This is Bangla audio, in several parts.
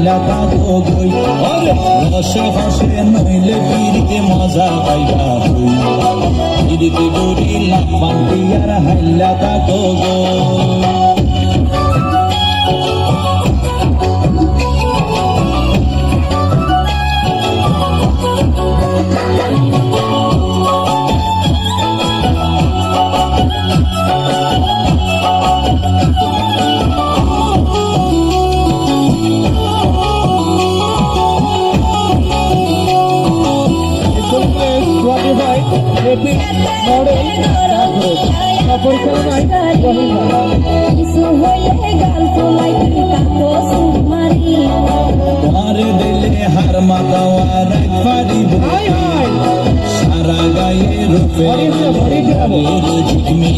হাল্লা থাকো গই ওরে হসে হসে নইলে পিরিতে মজা পাইবা হই পিরিতে গরি লাপান পিয়ার হাল্লা থাকো গই তোমারে দিলে হার মাতাওয়ার পারিব সারা গায়ে রূপে ঝিকমি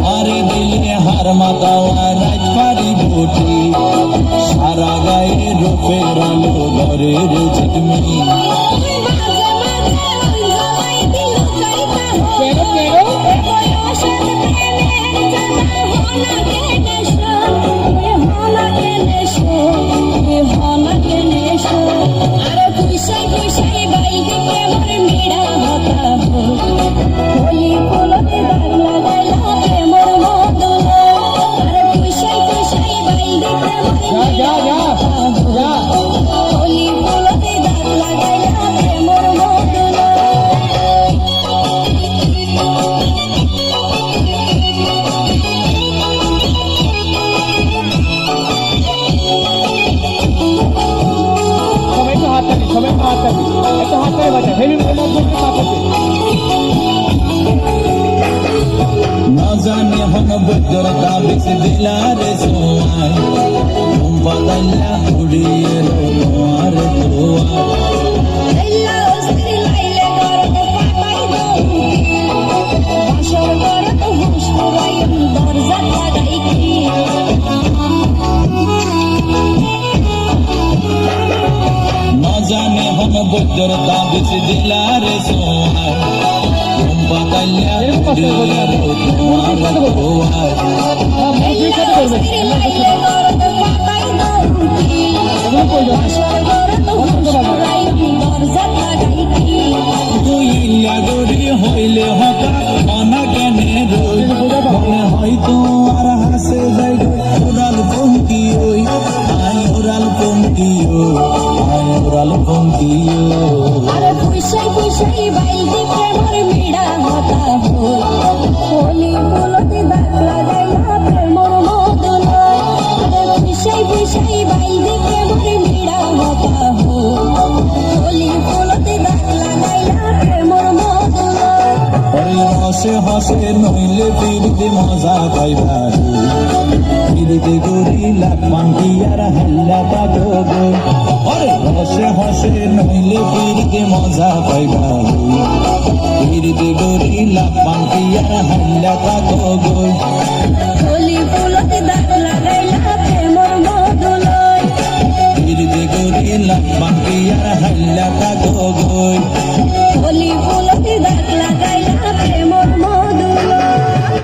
আরে দিলে হার মাতাওয়ার পারিব সারা গায়ে রূপের আলো ঘরের ঝিকমি জানে হন বৈদ্যর তাবিজ দিলারে সোয়াই ঘুম পাতাইলা উড়িয়ে তোমার জানে হন বৈদ্যর তাবিজ দিলারে সোয়াই ঘুম পাতাইলা উড়িয়ে তোমার গরি হইলে হতা মনা কেনে রই মনে হয়তো আর হাসে যাই ওরাল পঙ্কি ওই আই ওরাল পঙ্কি আই ওরাল পঙ্কি আরে পুইসাই পুইসাই বাইলদি প্রেমর মিড়া হতা হোলি ফুলতে দাগ লাগাইলা প্রেমর মদন আরে পুইসাই পুইসাই বাইলদি প্রেমর মিড়া হতা হোলি ফুলতে দাগ লাগাইলা প্রেমর মদন হসে হসে নইলে পিরিতে মজা পাইবা পিরিতে গরি লাপান পিয়ার হাল্লা থাকো গই ওরে হসে হসে নইলে পিরিতে মজা পাইবা পিরিতে গরি লাপান পিয়ার হাল্লা